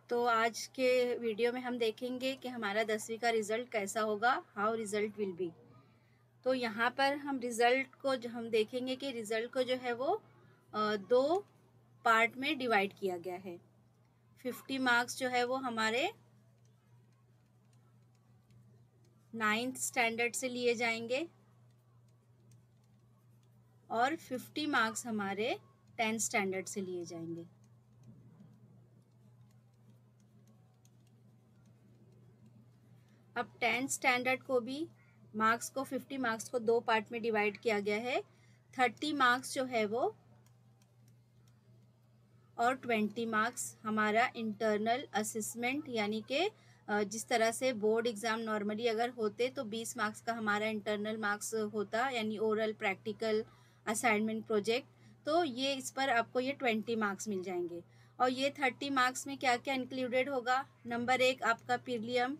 तो आज के वीडियो में हम देखेंगे कि हमारा 10वीं का रिज़ल्ट कैसा होगा, हाउ रिज़ल्ट विल बी। तो यहाँ पर हम रिज़ल्ट को जो हम देखेंगे कि रिज़ल्ट को जो है वो दो पार्ट में डिवाइड किया गया है। 50 मार्क्स जो है वो हमारे 9th स्टैंडर्ड से लिए जाएंगे और 50 मार्क्स हमारे 10th स्टैंडर्ड से लिए जाएंगे। अब 10th स्टैंडर्ड को भी मार्क्स को 50 मार्क्स को दो पार्ट में डिवाइड किया गया है। 30 मार्क्स जो है वो और 20 मार्क्स हमारा इंटरनल असेसमेंट, यानी कि जिस तरह से बोर्ड एग्ज़ाम नॉर्मली अगर होते तो 20 मार्क्स का हमारा इंटरनल मार्क्स होता, यानी ओरल, प्रैक्टिकल, असाइनमेंट, प्रोजेक्ट। तो ये इस पर आपको ये 20 मार्क्स मिल जाएंगे। और ये 30 मार्क्स में क्या क्या इंक्लूडेड होगा? नंबर 1 आपका प्रीलियम,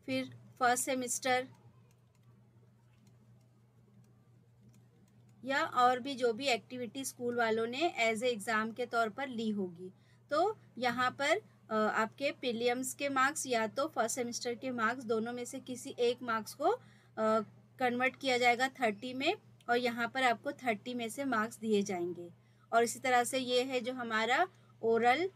फिर फर्स्ट सेमिस्टर या और भी जो भी एक्टिविटी स्कूल वालों ने एज ए एग्ज़ाम के तौर पर ली होगी। तो यहाँ पर आपके प्रीलिम्स के मार्क्स या तो फर्स्ट सेमेस्टर के मार्क्स, दोनों में से किसी एक मार्क्स को कन्वर्ट किया जाएगा 30 में, और यहाँ पर आपको 30 में से मार्क्स दिए जाएंगे। और इसी तरह से ये है जो हमारा ओरल,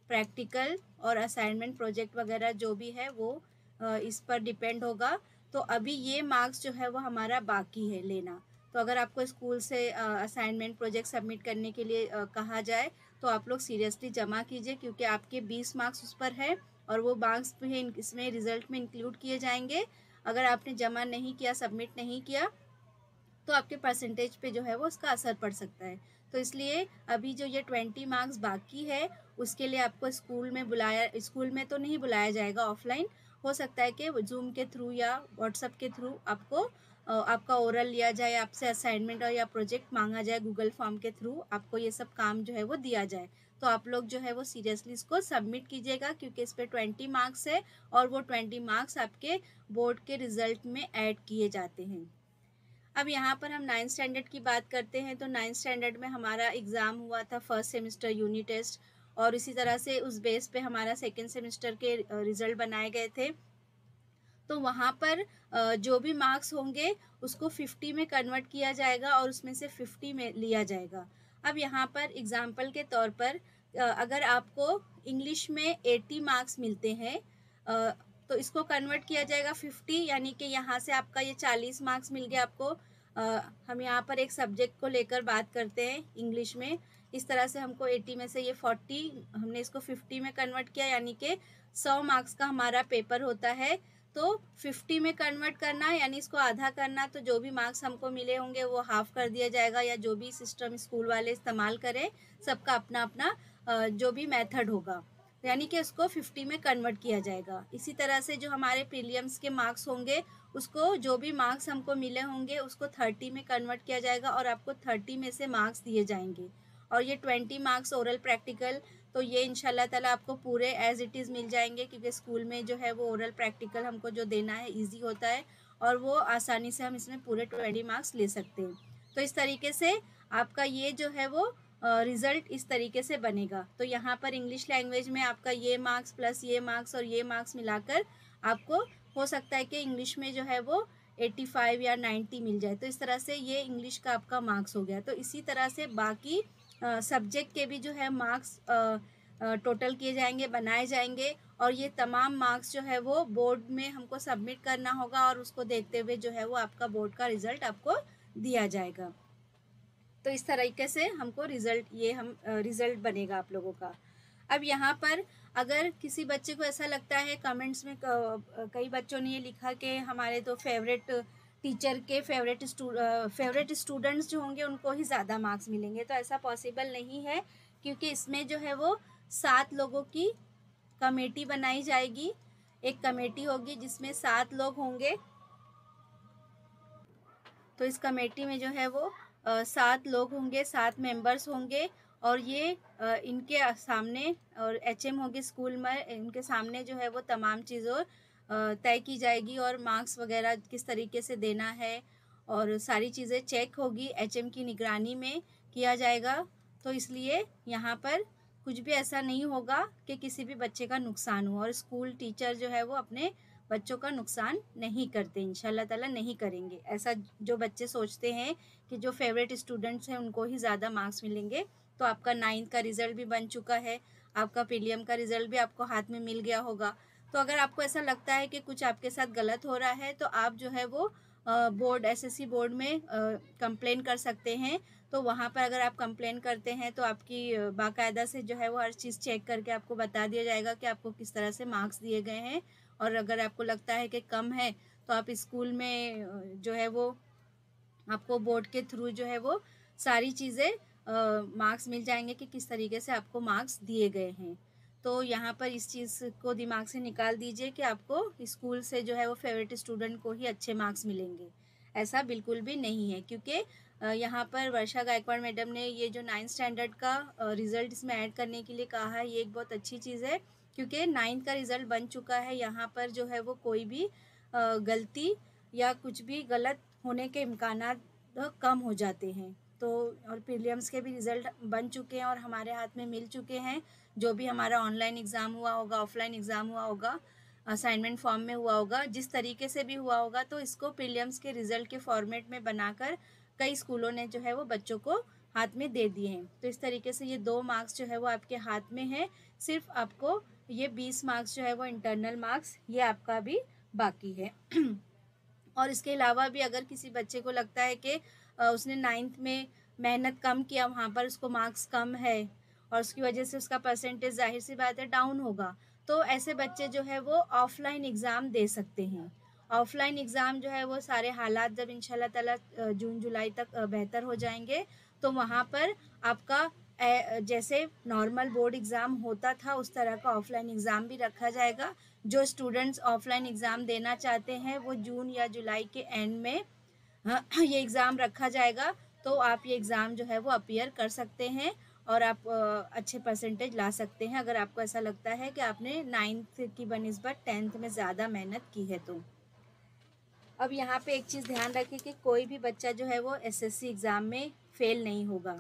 प्रैक्टिकल और असाइनमेंट, प्रोजेक्ट वगैरह जो भी है वो इस पर डिपेंड होगा। तो अभी ये मार्क्स जो है वो हमारा बाकी है लेना। तो अगर आपको स्कूल से असाइनमेंट, प्रोजेक्ट सबमिट करने के लिए कहा जाए तो आप लोग सीरियसली जमा कीजिए, क्योंकि आपके 20 मार्क्स उस पर है और वो मार्क्स भी इसमें रिज़ल्ट में इंक्लूड किए जाएंगे। अगर आपने जमा नहीं किया, सबमिट नहीं किया, तो आपके परसेंटेज पे जो है वो उसका असर पड़ सकता है। तो इसलिए अभी जो ये 20 मार्क्स बाकी है उसके लिए आपको स्कूल में तो नहीं बुलाया जाएगा, ऑफलाइन हो सकता है कि जूम के थ्रू या व्हाट्सएप के थ्रू आपको आपका ओरल लिया जाए, आपसे असाइनमेंट और या प्रोजेक्ट मांगा जाए, गूगल फॉर्म के थ्रू आपको ये सब काम जो है वो दिया जाए। तो आप लोग जो है वो सीरियसली इसको सबमिट कीजिएगा, क्योंकि इस पर 20 मार्क्स है और वो 20 मार्क्स आपके बोर्ड के रिजल्ट में ऐड किए जाते हैं। अब यहाँ पर हम 9th स्टैंडर्ड की बात करते हैं। तो 9th स्टैंडर्ड में हमारा एग्ज़ाम हुआ था फर्स्ट सेमेस्टर यूनिट टेस्ट, और इसी तरह से उस बेस पे हमारा सेकेंड सेमेस्टर के रिज़ल्ट बनाए गए थे। तो वहाँ पर जो भी मार्क्स होंगे उसको 50 में कन्वर्ट किया जाएगा और उसमें से 50 में लिया जाएगा। अब यहाँ पर एग्ज़ाम्पल के तौर पर अगर आपको इंग्लिश में 80 मार्क्स मिलते हैं तो इसको कन्वर्ट किया जाएगा 50, यानी कि यहाँ से आपका ये 40 मार्क्स मिल गया आपको। हम यहाँ पर एक सब्जेक्ट को लेकर बात करते हैं इंग्लिश में। इस तरह से हमको 80 में से ये 40, हमने इसको 50 में कन्वर्ट किया, यानी कि 100 मार्क्स का हमारा पेपर होता है। तो 50 में कन्वर्ट करना यानी इसको आधा करना, तो जो भी मार्क्स हमको मिले होंगे वो हाफ कर दिया जाएगा, या जो भी सिस्टम स्कूल वाले इस्तेमाल करें, सबका अपना अपना जो भी मेथड होगा, यानी कि उसको 50 में कन्वर्ट किया जाएगा। इसी तरह से जो हमारे प्रीलिम्स के मार्क्स होंगे उसको जो भी मार्क्स हमको मिले होंगे उसको 30 में कन्वर्ट किया जाएगा और आपको 30 में से मार्क्स दिए जाएंगे। और ये 20 मार्क्स ओरल, प्रैक्टिकल, तो ये इंशाल्लाह ताला आपको पूरे एज इट इज़ मिल जाएंगे, क्योंकि स्कूल में जो है वो ओरल प्रैक्टिकल हमको जो देना है ईजी होता है और वो आसानी से हम इसमें पूरे 20 मार्क्स ले सकते हैं। तो इस तरीके से आपका ये जो है वो रिज़ल्ट इस तरीके से बनेगा। तो यहाँ पर इंग्लिश लैंग्वेज में आपका ये मार्क्स प्लस ये मार्क्स और ये मार्क्स मिलाकर आपको हो सकता है कि इंग्लिश में जो है वो 85 या 90 मिल जाए। तो इस तरह से ये इंग्लिश का आपका मार्क्स हो गया। तो इसी तरह से बाकी सब्जेक्ट के भी जो है मार्क्स टोटल किए जाएंगे, बनाए जाएंगे, और ये तमाम मार्क्स जो है वो बोर्ड में हमको सबमिट करना होगा और उसको देखते हुए जो है वो आपका बोर्ड का रिज़ल्ट आपको दिया जाएगा। तो इस तरीके से हमको रिज़ल्ट बनेगा आप लोगों का। अब यहाँ पर अगर किसी बच्चे को ऐसा लगता है, कमेंट्स में कई बच्चों ने ये लिखा कि हमारे तो फेवरेट टीचर के फेवरेट स्टूडेंट्स जो होंगे उनको ही ज़्यादा मार्क्स मिलेंगे। तो ऐसा पॉसिबल नहीं है, क्योंकि इसमें जो है वो 7 लोगों की कमेटी बनाई जाएगी। एक कमेटी होगी जिसमें 7 लोग होंगे। तो इस कमेटी में जो है वो 7 लोग होंगे, 7 मेंबर्स होंगे, और ये इनके सामने और एचएम होगी स्कूल में, इनके सामने जो है वो तमाम चीज़ों तय की जाएगी और मार्क्स वगैरह किस तरीके से देना है और सारी चीज़ें चेक होगी, एचएम की निगरानी में किया जाएगा। तो इसलिए यहाँ पर कुछ भी ऐसा नहीं होगा कि किसी भी बच्चे का नुकसान हो, और स्कूल टीचर जो है वो अपने बच्चों का नुकसान नहीं करते, इंशाल्लाह ताला नहीं करेंगे। ऐसा जो बच्चे सोचते हैं कि जो फेवरेट स्टूडेंट्स हैं उनको ही ज़्यादा मार्क्स मिलेंगे, तो आपका 9th का रिज़ल्ट भी बन चुका है, आपका प्रीलियम का रिज़ल्ट भी आपको हाथ में मिल गया होगा। तो अगर आपको ऐसा लगता है कि कुछ आपके साथ गलत हो रहा है, तो आप जो है वो बोर्ड एसएससी बोर्ड में कंप्लेन कर सकते हैं। तो वहाँ पर अगर आप कंप्लेन करते हैं तो आपकी बाकायदा से जो है वो हर चीज़ चेक करके आपको बता दिया जाएगा कि आपको किस तरह से मार्क्स दिए गए हैं। और अगर आपको लगता है कि कम है तो आप स्कूल में जो है वो आपको बोर्ड के थ्रू जो है वो सारी चीज़ें मार्क्स मिल जाएंगे कि किस तरीके से आपको मार्क्स दिए गए हैं। तो यहाँ पर इस चीज़ को दिमाग से निकाल दीजिए कि आपको स्कूल से जो है वो फेवरेट स्टूडेंट को ही अच्छे मार्क्स मिलेंगे। ऐसा बिल्कुल भी नहीं है, क्योंकि यहाँ पर वर्षा गायकवाड़ मैडम ने ये जो 9th स्टैंडर्ड का रिज़ल्ट इसमें ऐड करने के लिए कहा है, ये एक बहुत अच्छी चीज़ है, क्योंकि 9th का रिज़ल्ट बन चुका है। यहाँ पर जो है वो कोई भी गलती या कुछ भी गलत होने के इम्कानात कम हो जाते हैं। तो और प्रीलिम्स के भी रिज़ल्ट बन चुके हैं और हमारे हाथ में मिल चुके हैं। जो भी हमारा ऑनलाइन एग्ज़ाम हुआ होगा, ऑफलाइन एग्ज़ाम हुआ होगा, असाइनमेंट फॉर्म में हुआ होगा, जिस तरीके से भी हुआ होगा, तो इसको प्रीलिम्स के रिज़ल्ट के फॉर्मेट में बनाकर कई स्कूलों ने जो है वो बच्चों को हाथ में दे दिए हैं। तो इस तरीके से ये 2 मार्क्स जो है वो आपके हाथ में है। सिर्फ आपको ये 20 मार्क्स जो है वो इंटरनल मार्क्स ये आपका भी बाकी है। और इसके अलावा भी अगर किसी बच्चे को लगता है कि उसने 9th में मेहनत कम किया, वहाँ पर उसको मार्क्स कम है और उसकी वजह से उसका परसेंटेज जाहिर सी बात है डाउन होगा, तो ऐसे बच्चे जो है वो ऑफलाइन एग्ज़ाम दे सकते हैं। ऑफलाइन एग्ज़ाम जो है वो सारे हालात जब इंशाल्लाह ताला जून जुलाई तक बेहतर हो जाएंगे, तो वहाँ पर आपका जैसे नॉर्मल बोर्ड एग्ज़ाम होता था उस तरह का ऑफलाइन एग्ज़ाम भी रखा जाएगा। जो स्टूडेंट्स ऑफलाइन एग्ज़ाम देना चाहते हैं वो जून या जुलाई के एंड में ये एग्ज़ाम रखा जाएगा, तो आप ये एग्ज़ाम जो है वो अपीयर कर सकते हैं और आप अच्छे परसेंटेज ला सकते हैं, अगर आपको ऐसा लगता है कि आपने 9th की बनिस्बत 10th में ज़्यादा मेहनत की है तो। अब यहाँ पे एक चीज़ ध्यान रखिए कि कोई भी बच्चा जो है वो एसएससी एग्ज़ाम में फ़ेल नहीं होगा,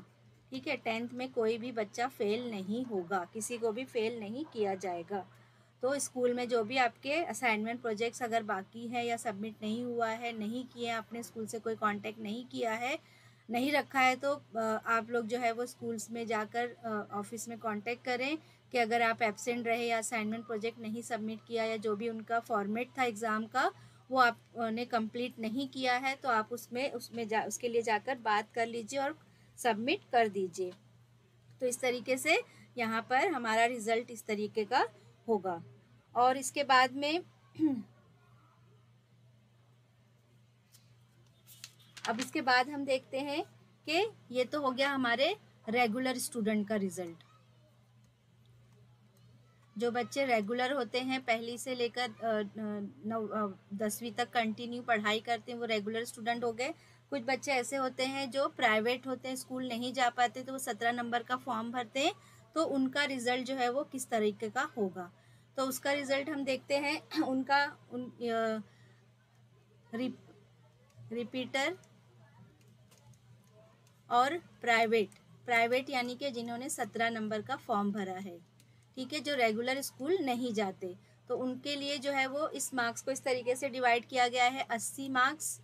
ठीक है। 10th में कोई भी बच्चा फ़ेल नहीं होगा, किसी को भी फ़ेल नहीं किया जाएगा। तो स्कूल में जो भी आपके असाइनमेंट प्रोजेक्ट्स अगर बाकी है या सबमिट नहीं हुआ है, नहीं किए, आपने स्कूल से कोई कांटेक्ट नहीं किया है, नहीं रखा है, तो आप लोग जो है वो स्कूल्स में जाकर ऑफिस में कांटेक्ट करें कि अगर आप एब्सेंट रहे या असाइनमेंट प्रोजेक्ट नहीं सबमिट किया या जो भी उनका फॉर्मेट था एग्ज़ाम का वो आपने कंप्लीट नहीं किया है, तो आप उसके लिए जाकर बात कर लीजिए और सबमिट कर दीजिए। तो इस तरीके से यहाँ पर हमारा रिज़ल्ट इस तरीके का होगा। और इसके बाद में अब इसके बाद हम देखते हैं कि ये तो हो गया हमारे रेगुलर स्टूडेंट का रिज़ल्ट। जो बच्चे रेगुलर होते हैं, पहली से लेकर 10वीं तक कंटिन्यू पढ़ाई करते हैं, वो रेगुलर स्टूडेंट हो गए। कुछ बच्चे ऐसे होते हैं जो प्राइवेट होते हैं, स्कूल नहीं जा पाते, तो वो 17 नंबर का फॉर्म भरते हैं, तो उनका रिज़ल्ट जो है वो किस तरीके का होगा। तो उसका रिज़ल्ट हम देखते हैं। उनका रिपीटर और प्राइवेट यानी कि जिन्होंने 17 नंबर का फॉर्म भरा है, ठीक है, जो रेगुलर स्कूल नहीं जाते, तो उनके लिए जो है वो इस मार्क्स को इस तरीके से डिवाइड किया गया है, 80 मार्क्स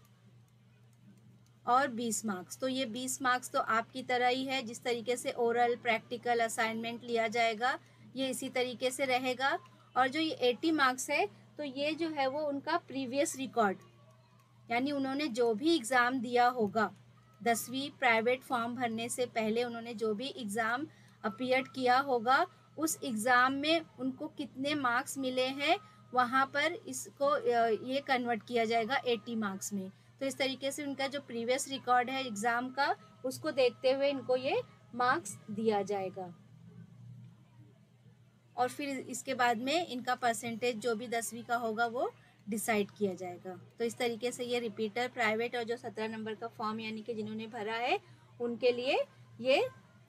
और 20 मार्क्स। तो ये 20 मार्क्स तो आपकी तरह ही है, जिस तरीके से ओरल, प्रैक्टिकल, असाइनमेंट लिया जाएगा ये इसी तरीके से रहेगा। और जो ये 80 मार्क्स है, तो ये जो है वो उनका प्रीवियस रिकॉर्ड, यानी उन्होंने जो भी एग्ज़ाम दिया होगा 10वीं प्राइवेट फॉर्म भरने से पहले उन्होंने जो भी एग्ज़ाम अपीयर किया होगा, उस एग्ज़ाम में उनको कितने मार्क्स मिले हैं, वहाँ पर इसको ये कन्वर्ट किया जाएगा 80 मार्क्स में। तो इस तरीके से उनका जो प्रीवियस रिकॉर्ड है एग्ज़ाम का, उसको देखते हुए इनको ये मार्क्स दिया जाएगा। और फिर इसके बाद में इनका परसेंटेज जो भी 10वीं का होगा वो डिसाइड किया जाएगा। तो इस तरीके से ये रिपीटर, प्राइवेट और जो 17 नंबर का फॉर्म यानी कि जिन्होंने भरा है उनके लिए ये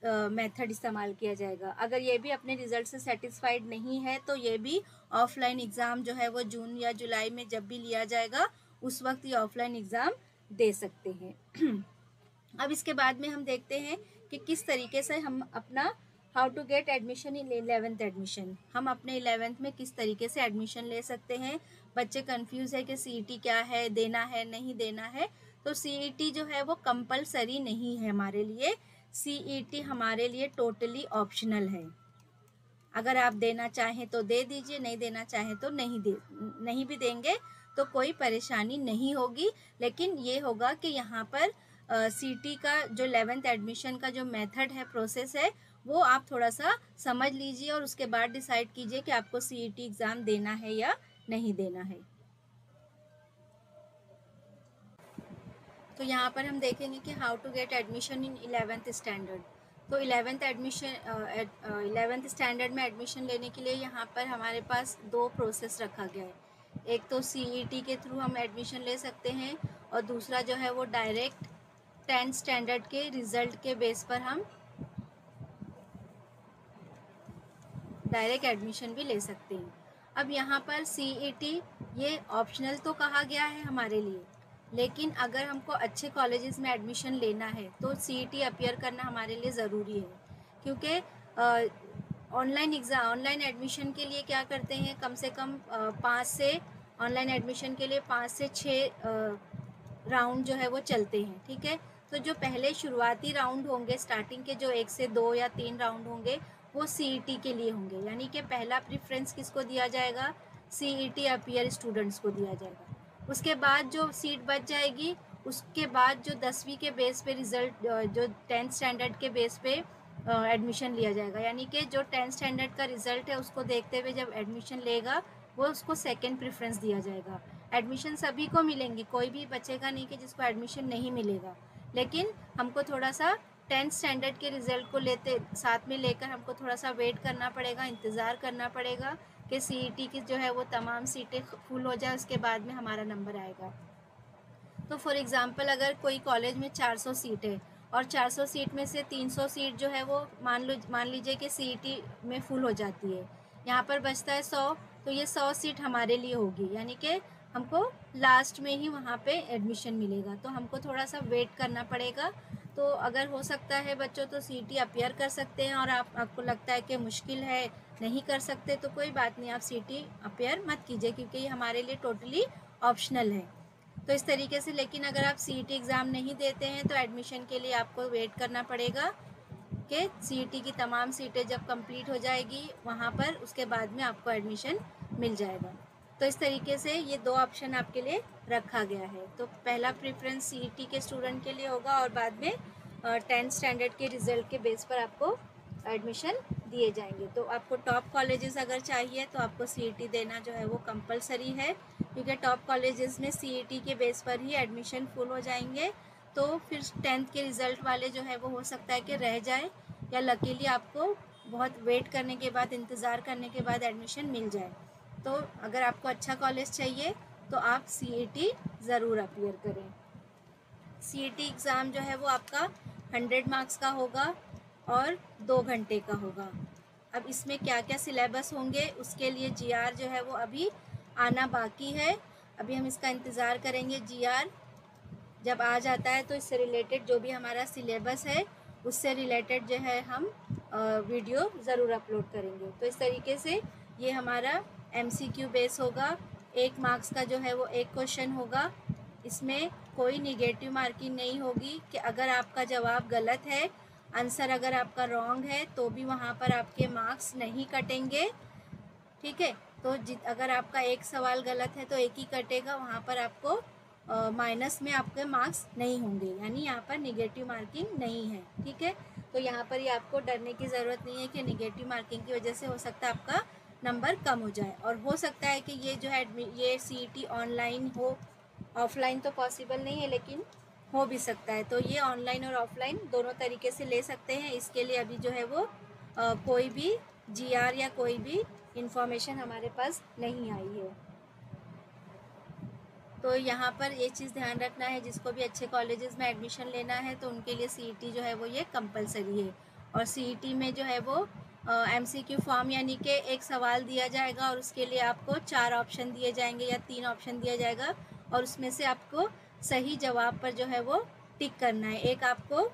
मेथड इस्तेमाल किया जाएगा। अगर ये भी अपने रिज़ल्ट से सेटिस्फाइड नहीं है तो ये भी ऑफलाइन एग्ज़ाम जो है वो जून या जुलाई में जब भी लिया जाएगा उस वक्त ये ऑफलाइन एग्ज़ाम दे सकते हैं। अब इसके बाद में हम देखते हैं कि किस तरीके से हम अपना how to get admission in 11th admission. हम अपने 11th में किस तरीके से एडमिशन ले सकते हैं। बच्चे कंफ्यूज है कि सीईटी क्या है, देना है नहीं देना है। तो सीईटी जो है वो कंपलसरी नहीं है हमारे लिए। सीईटी हमारे लिए टोटली ऑप्शनल है। अगर आप देना चाहें तो दे दीजिए, नहीं देना चाहें तो नहीं भी देंगे तो कोई परेशानी नहीं होगी। लेकिन ये होगा कि यहाँ पर सीटी का जो 11th एडमिशन का जो मेथड है, प्रोसेस है, वो आप थोड़ा सा समझ लीजिए और उसके बाद डिसाइड कीजिए कि आपको सीईटी एग्ज़ाम देना है या नहीं देना है। तो यहाँ पर हम देखेंगे कि how to get admission in 11th standard. तो 11th स्टैंडर्ड में एडमिशन लेने के लिए यहाँ पर हमारे पास दो प्रोसेस रखा गया है। एक तो सीईटी के थ्रू हम एडमिशन ले सकते हैं और दूसरा जो है वो डायरेक्ट 10th स्टैंडर्ड के रिज़ल्ट के बेस पर हम डायरेक्ट एडमिशन भी ले सकते हैं। अब यहाँ पर सीईटी ये ऑप्शनल तो कहा गया है हमारे लिए, लेकिन अगर हमको अच्छे कॉलेजेस में एडमिशन लेना है तो सीईटी अपीयर करना हमारे लिए ज़रूरी है। क्योंकि ऑनलाइन एडमिशन के लिए क्या करते हैं, कम से कम 5 से ऑनलाइन एडमिशन के लिए 5 से 6 राउंड जो है वो चलते हैं। ठीक है, तो जो पहले शुरुआती राउंड होंगे, स्टार्टिंग के जो 1 से 2 या 3 राउंड होंगे, वो सीईटी के लिए होंगे। यानी कि पहला प्रेफरेंस किसको दिया जाएगा, सीईटी अपीयर स्टूडेंट्स को दिया जाएगा। उसके बाद जो सीट बच जाएगी, उसके बाद जो 10वीं के बेस पे रिज़ल्ट, जो 10th स्टैंडर्ड के बेस पे एडमिशन लिया जाएगा। यानी कि जो 10th स्टैंडर्ड का रिज़ल्ट है उसको देखते हुए जब एडमिशन लेगा वो उसको सेकेंड प्रेफरेंस दिया जाएगा। एडमिशन सभी को मिलेंगी, कोई भी बचेगा नहीं कि जिसको एडमिशन नहीं मिलेगा। लेकिन हमको थोड़ा सा 10th स्टैंडर्ड के रिज़ल्ट को साथ में लेकर हमको थोड़ा सा वेट करना पड़ेगा, इंतज़ार करना पड़ेगा कि सीईटी की जो है वो तमाम सीटें फुल हो जाए, उसके बाद में हमारा नंबर आएगा। तो फॉर एग्ज़ाम्पल अगर कोई कॉलेज में 400 सीट है और 400 सीट में से 300 सीट जो है वो मान लीजिए कि सीईटी में फुल हो जाती है, यहाँ पर बचता है 100, तो ये 100 सीट हमारे लिए होगी। यानी कि हमको लास्ट में ही वहाँ पे एडमिशन मिलेगा, तो हमको थोड़ा सा वेट करना पड़ेगा। तो अगर हो सकता है बच्चों तो सीईटी अपीयर कर सकते हैं, और आपको लगता है कि मुश्किल है, नहीं कर सकते, तो कोई बात नहीं, आप सीईटी अपीयर मत कीजिए क्योंकि ये हमारे लिए टोटली ऑप्शनल है। तो इस तरीके से, लेकिन अगर आप सीईटी एग्ज़ाम नहीं देते हैं तो एडमिशन के लिए आपको वेट करना पड़ेगा कि सीईटी की तमाम सीटें जब कंप्लीट हो जाएगी वहाँ पर, उसके बाद में आपको एडमिशन मिल जाएगा। तो इस तरीके से ये दो ऑप्शन आपके लिए रखा गया है। तो पहला प्रेफरेंस सीईटी के स्टूडेंट के लिए होगा और बाद में 10th स्टैंडर्ड के रिज़ल्ट के बेस पर आपको एडमिशन दिए जाएंगे। तो आपको टॉप कॉलेजेस अगर चाहिए तो आपको सीईटी देना जो है वो कंपलसरी है, क्योंकि टॉप कॉलेजेस में सीईटी के बेस पर ही एडमिशन फुल हो जाएंगे। तो फिर 10th के रिज़ल्ट वाले जो है वो हो सकता है कि रह जाए, या लकीली आपको बहुत वेट करने के बाद, इंतज़ार करने के बाद एडमिशन मिल जाए। तो अगर आपको अच्छा कॉलेज चाहिए तो आप सीईटी ज़रूर अपीयर करें। सीईटी एग्ज़ाम जो है वो आपका 100 मार्क्स का होगा और 2 घंटे का होगा। अब इसमें क्या क्या सिलेबस होंगे, उसके लिए जीआर जो है वो अभी आना बाकी है। अभी हम इसका इंतज़ार करेंगे। जीआर जब आ जाता है तो इससे रिलेटेड जो भी हमारा सिलेबस है उससे रिलेटेड जो है हम वीडियो ज़रूर अपलोड करेंगे। तो इस तरीके से ये हमारा एमसीक्यू बेस होगा। 1 मार्क्स का जो है वो 1 क्वेश्चन होगा। इसमें कोई निगेटिव मार्किंग नहीं होगी कि अगर आपका जवाब गलत है, आंसर अगर आपका रॉन्ग है, तो भी वहाँ पर आपके मार्क्स नहीं कटेंगे। ठीक है, तो अगर आपका एक सवाल गलत है तो एक ही कटेगा, वहाँ पर आपको माइनस में आपके मार्क्स नहीं होंगे, यानी यहाँ पर निगेटिव मार्किंग नहीं है। ठीक है, तो यहाँ पर ये आपको डरने की ज़रूरत नहीं है कि निगेटिव मार्किंग की वजह से हो सकता है आपका नंबर कम हो जाए। और हो सकता है कि ये जो है ये सीईटी ऑनलाइन हो, ऑफलाइन तो पॉसिबल नहीं है लेकिन हो भी सकता है। तो ये ऑनलाइन और ऑफलाइन दोनों तरीके से ले सकते हैं। इसके लिए अभी जो है वो कोई भी जीआर या कोई भी इंफॉर्मेशन हमारे पास नहीं आई है। तो यहाँ पर ये चीज़ ध्यान रखना है, जिसको भी अच्छे कॉलेजेस में एडमिशन लेना है तो उनके लिए सीईटी जो है वो ये कंपलसरी है। और सीईटी में जो है वो एमसीक्यू फॉर्म, यानी कि एक सवाल दिया जाएगा और उसके लिए आपको 4 ऑप्शन दिए जाएंगे या 3 ऑप्शन दिया जाएगा, और उसमें से आपको सही जवाब पर जो है वो टिक करना है। एक आपको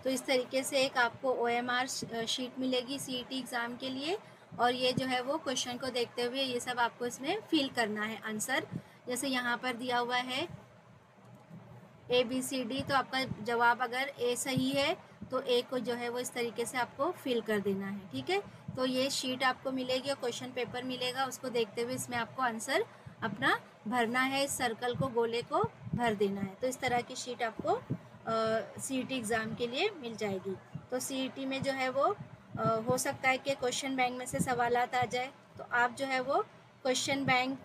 तो इस तरीके से एक आपको OMR शीट मिलेगी CET एग्ज़ाम के लिए, और ये जो है वो क्वेश्चन को देखते हुए ये सब आपको इसमें फिल करना है आंसर। जैसे यहाँ पर दिया हुआ है ABCD, तो आपका जवाब अगर A सही है तो A को जो है वो इस तरीके से आपको फिल कर देना है, ठीक है। तो ये शीट आपको मिलेगी और क्वेश्चन पेपर मिलेगा, उसको देखते हुए इसमें आपको आंसर अपना भरना है, इस सर्कल को, गोले को भर देना है। तो इस तरह की शीट आपको CET एग्ज़ाम के लिए मिल जाएगी। तो CET में जो है वो हो सकता है कि क्वेश्चन बैंक में से सवालात आ जाए, तो आप जो है वो क्वेश्चन बैंक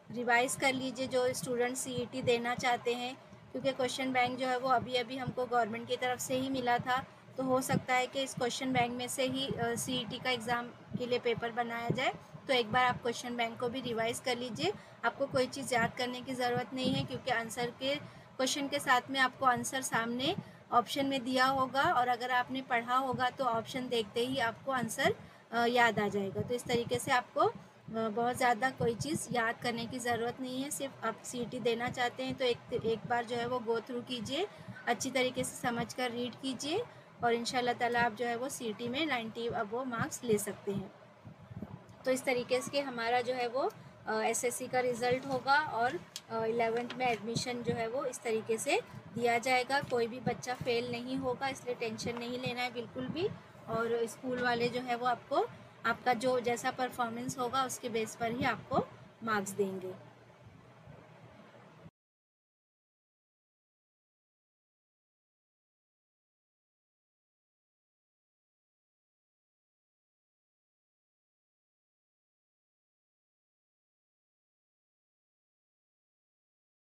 रिवाइज कर लीजिए जो स्टूडेंट CET देना चाहते हैं, क्योंकि क्वेश्चन बैंक जो है वो अभी अभी हमको गवर्नमेंट की तरफ से ही मिला था। तो हो सकता है कि इस क्वेश्चन बैंक में से ही CET का एग्ज़ाम के लिए पेपर बनाया जाए। तो एक बार आप क्वेश्चन बैंक को भी रिवाइज़ कर लीजिए। आपको कोई चीज़ याद करने की ज़रूरत नहीं है, क्योंकि आंसर के क्वेश्चन के साथ में आपको आंसर सामने ऑप्शन में दिया होगा, और अगर आपने पढ़ा होगा तो ऑप्शन देखते ही आपको आंसर याद आ जाएगा। तो इस तरीके से आपको बहुत ज़्यादा कोई चीज़ याद करने की ज़रूरत नहीं है। सिर्फ आप CET देना चाहते हैं तो एक बार जो है वो गो थ्रू कीजिए, अच्छी तरीके से समझ कर रीड कीजिए, और इंशाल्लाह ताला आप जो है वो CET में 90 अबव मार्क्स ले सकते हैं। तो इस तरीके से हमारा जो है वो SSC का रिज़ल्ट होगा, और 11th में एडमिशन जो है वो इस तरीके से दिया जाएगा। कोई भी बच्चा फेल नहीं होगा, इसलिए टेंशन नहीं लेना है बिल्कुल भी। और स्कूल वाले जो है वो आपको आपका जो जैसा परफॉर्मेंस होगा उसके बेस पर ही आपको मार्क्स देंगे।